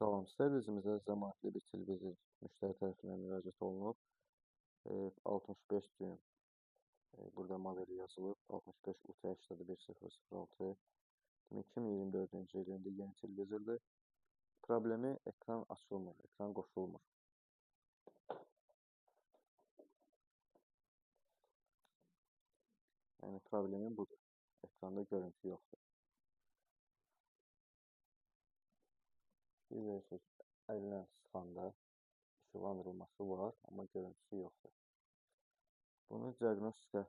Salam, servisimizə zəmanətli bir televizor müştəri tərəfindən müraciət olunub. 65 düym burada modeli yazılıb. 65 UT81006. 2024-cü il indi yeni televizordur. Problemi ekran açılmır, ekran qoşulmur. Yəni problemi budur. Ekranda görüntü yoxdur. Bilirsiniz, əlinə sıxanda işıqlandırılması var, amma görüntüsü yoxdur. Bunu diaqnostika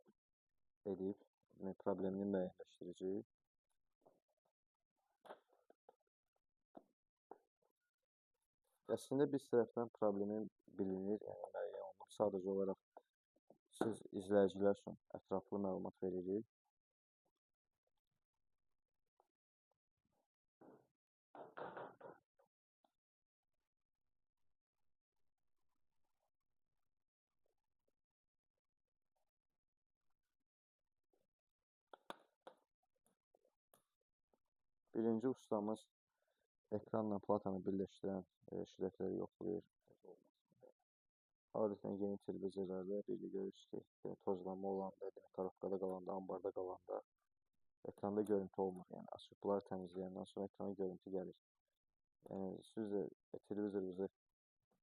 edib problemini müəyyənləşdirəcəyik. Əslində biz tərəfdən problemin bilinir, yəni müəyyən olunub. Sadəcə olaraq siz izləyicilər üçün ətraflı məlumat veririk. Birinci ustamız ekranla platanı birləşdirən şirəkləri yoxlayır. Adətən yeni televizorlarda görürsünüz ki, tozlanma olanda, korobkada qalanda, ambarda qalanda ekranda görüntü olmur. Yəni açıqları təmizləyəndən sonra ekrana görüntü gəlir. Yəni siz də televizorunuzu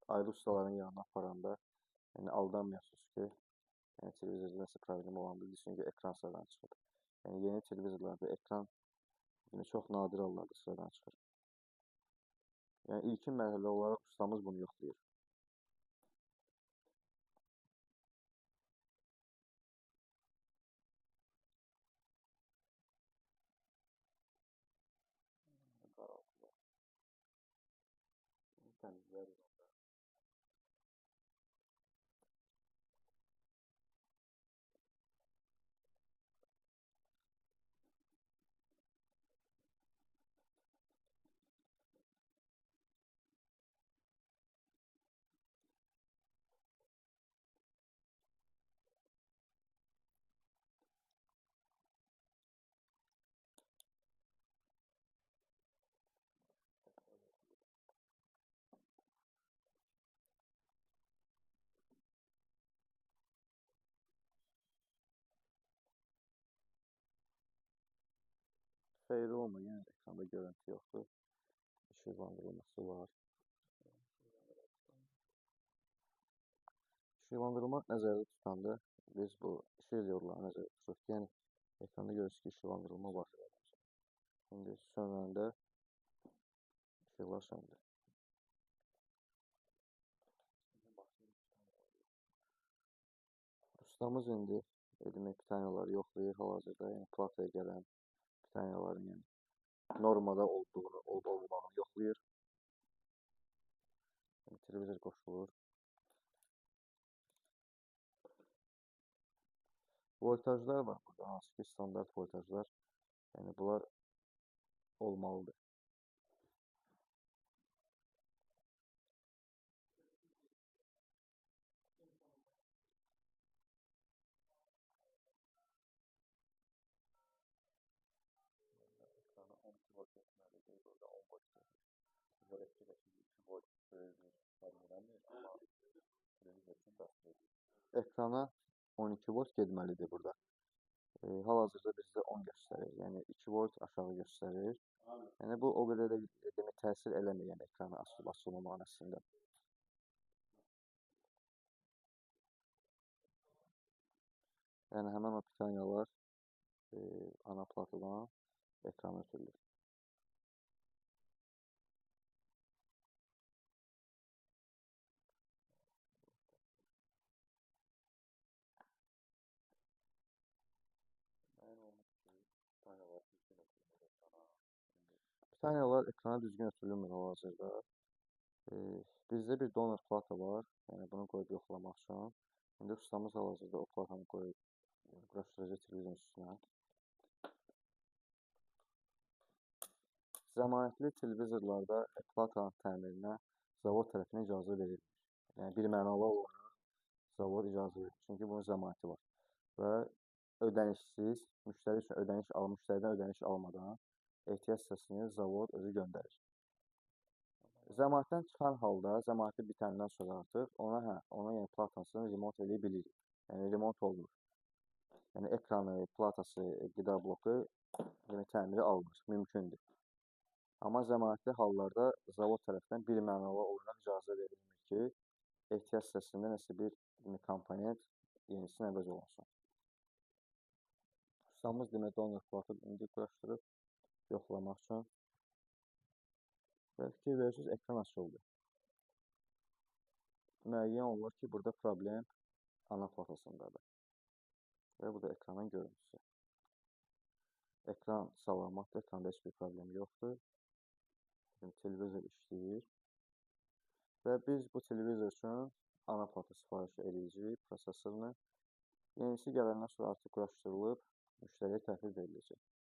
ayrı ustaların yanına aparanda aldanmıyorsunuz ki, televizorda nəsə problem olanda deyirsiniz ki, ekran sıradan çıxır. Yəni yeni televizorlarda ekran çox nadir hallarda sıradan çıxır. Yəni ilkin mərhələ olaraq ustamız bunu yoxlayır. Təmizləyir. Xeyri olmur, yəni ekranda görüntü yoxdur. İşıqlandırılması var. İşıqlandırılma nəzərdə tutanda biz bu işıq diodlarını nəzərdə tuturuq ki, yəni ekranda görürsünüz ki, işıqlandırılma var. İndi sönəndə işıqlar söndü. Ustamız indi pitaniyaları yoxlayır hal-hazırda, yəni plataya gələn pitaniyaların normada olduğunu, olmağını yoxlayır. Televizor qoşulur. Voltajlar var burada, hansı ki standart voltajlar. Yəni bunlar olmalıdır. Ekrana 12 volt getməlidir, burada 10 volt gedir. Elektrikdəki 2 volt böyük fərqlənmir, amma televizor üçün təsir edir. Ekrana 12 volt getməlidir burada. Hal-hazırda bizdə 10 göstərir, yəni 2 volt aşağı göstərir. Yəni bu o qədər də təsir eləmir, yəni ekrana açılmamağın əslində. Yəni həmən o pitaniyalar ana platadan ekrana ötürülür. Pitaniyalar ekrana düzgün ötürülmür hal-hazırda. Bizdə bir donor plata var, yəni bunu qoyub yoxlamaq üçün. İndi ustamız hal-hazırda o platanı qoyub quraşdıracaq televizorun üstünə. Zəmanətli televizorlarda platanın təmirinə zavod tərəfindən icazə verilmir. Yəni birmənalı olaraq zavod icazə verir. Çünki bunun zəmanəti var. Və ödənişsiz, müştəridən ödəniş almadan ehtiyat hissəsini zavod özü göndərir. Zəmanətdən çıxan halda, zəmanəti bitəndən sonra artıq ona yəni platasını remont eləyə bilirik. Yəni remont olunur. Yəni ekranı, platası, qida bloku yəni təmiri alınır, mümkündür. Amma zəmanətli hallarda zavod tərəfindən birmənalı olaraq icazə verilmir ki, ehtiyac hissəsində nəsə bir komponent yenisini əvəz olunsun. Ustamız demək donor platı indi quraşdırıb yoxlamaq üçün və fikir verirsiniz, ekran açıldı. Müəyyən olur ki, burada problem ana platasındadır. Və bu da ekranın görüntüsü. Ekran salamatdır, ekranda heç bir problem yoxdur. Televizor işləyir. Və biz bu televizor üçün ana plata sifariş edəcəyik, prosesorunu. Yenisi gələndən sonra artıq quraşdırılıb, müştəriyə təhvil veriləcək.